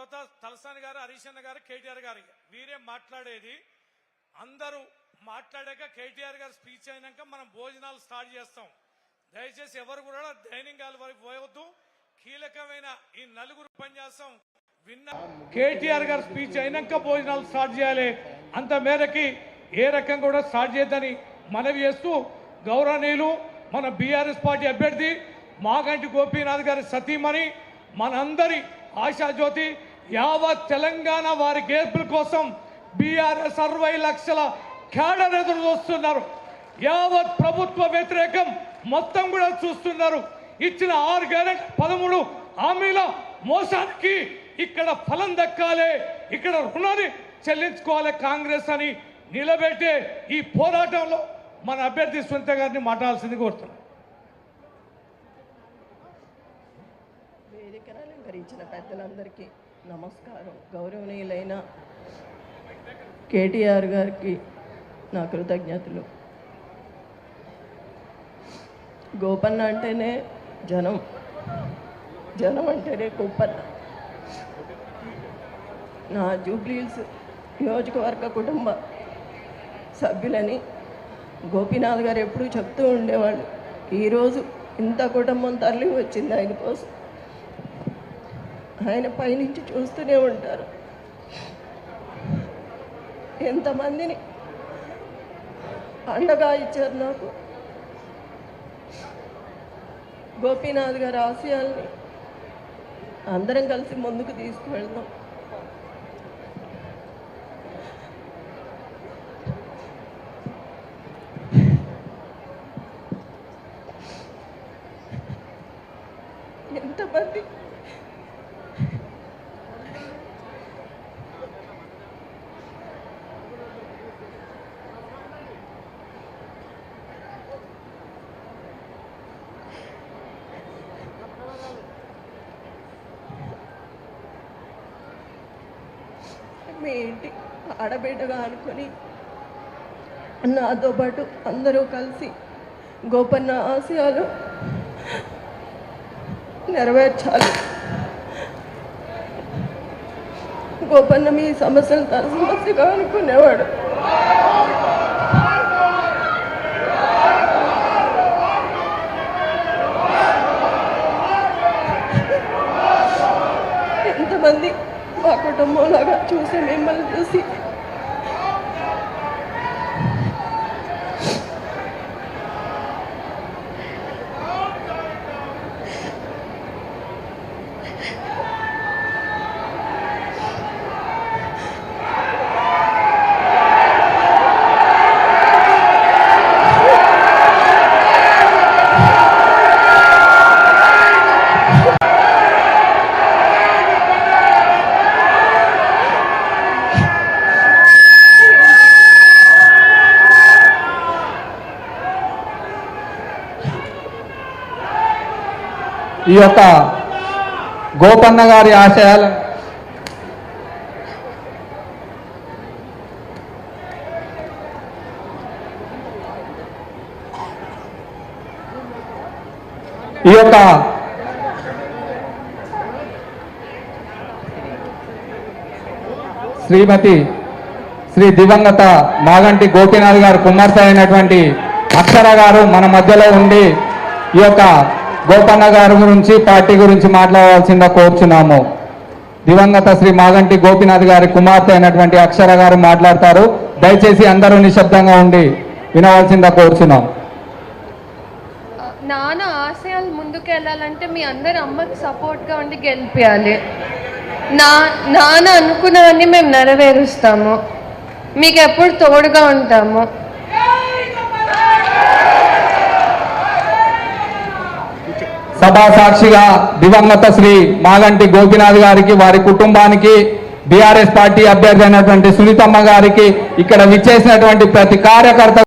తర్వాత తలసాని గారు, హరీష్ అన్న గారు, కేటీఆర్ గారు వీరే మాట్లాడేది. అందరూ మాట్లాడాక కేటీఆర్ గారు స్పీచ్ అయినాక మనం భోజనాలు స్టార్ట్ చేస్తాం. దయచేసి ఎవరు కూడా డైనింగ్ హాల్ వరకు పోవద్దు. కీలకమైన ఈ నలుగురు ఉపన్యాసం విన్న కేటీఆర్ గారు స్పీచ్ అయినాక భోజనాలు స్టార్ట్ చేయాలి. అంత మేరకి ఏ రకం కూడా స్టార్ట్ చేయొద్దని మనవి చేస్తూ, గౌరవనీయులు మన బీఆర్ఎస్ పార్టీ అభ్యర్థి మాగంటి గోపీనాథ్ గారి సతీమణి, మనందరి ఆశాజ్యోతి, యావత్ తెలంగాణ వారి గెలుపుల కోసం బీఆర్ఎస్ 60 లక్షల క్యాడర్ ఎదురు చూస్తున్నారు. యావత్ ప్రభుత్వ వ్యతిరేకం మొత్తం కూడా చూస్తున్నారు. ఇచ్చిన 6 గ్యారెంటీ 13 హామీల మోసానికి ఇక్కడ ఫలం దక్కాలి, ఇక్కడ రుణాన్ని చెల్లించుకోవాలి కాంగ్రెస్ అని నిలబెట్టే ఈ పోరాటంలో మన అభ్యర్థి సునీత గారిని మాట్లాడాల్సింది కోరుతున్నాం. వేదికను అలంకరించిన పెద్దలందరికీ నమస్కారం. గౌరవనీయులైన కేటీఆర్ గారికి నా కృతజ్ఞతలు. గోపన్న అంటేనే జనం, జనం అంటేనే గోపన్న. నా జూబ్లీహిల్స్ నియోజకవర్గ కుటుంబ సభ్యులని గోపీనాథ్ గారు ఎప్పుడూ చెప్తూ ఉండేవాళ్ళు. ఈరోజు ఇంత కుటుంబం తరలి వచ్చింది ఆయన కోసం. ఆయన పైనుంచి చూస్తూనే ఉంటారు. ఎంతమందిని అండగా ఇచ్చారు నాకు. గోపీనాథ్ గారి ఆశయాల్ని అందరం కలిసి ముందుకు తీసుకువెళ్దాం. ఎంతమంది మీ ఇంటి ఆడబిడ్డగా అనుకొని నాతో పాటు అందరూ కలిసి గోపన్న ఆశయాలు నెరవేర్చాలి. గోపన్న మీ సమస్యలు తన సమస్యగా అనుకునేవాడు. ఎంతమంది మా కుటుంబంలాగా చూసి మిమ్మల్ని చూసి ఈ యొక్క గోపన్న గారి ఆశయాలను ఈ యొక్క శ్రీ దివంగత మాగంటి గోపీనాథ్ గారు కుమార్తె అయినటువంటి అక్షర గారు మన మధ్యలో ఉండి ఈ యొక్క గోపన్న గారి గురించి, పార్టీ గురించి మాట్లాడాల్సిందా కోరుచున్నాము. దివంగత శ్రీ మాగంటి గోపీనాథ్ గారి కుమార్తె అయినటువంటి అక్షర గారు మాట్లాడతారు. దయచేసి అందరూ నిశ్శబ్దంగా ఉండి వినవలసిందా కోరుచున్నాం. నాన్న ఆశయాలు ముందుకు వెళ్ళాలంటే మీ అందరు అమ్మకి సపోర్ట్గా ఉండి గెలిపించాలి. నాన్న అనుకున్నవన్నీ మేము నెరవేరుస్తాము. మీకు ఎప్పుడు తోడుగా ఉంటాము. సభా సాక్షిగా దివంగత శ్రీ మాగంటి గోపీనాథ్ గారికి, వారి కుటుంబానికి, బీఆర్ఎస్ పార్టీ అభ్యర్థి అయినటువంటి సునీతమ్మ గారికి, ఇక్కడ విచ్చేసినటువంటి ప్రతి కార్యకర్త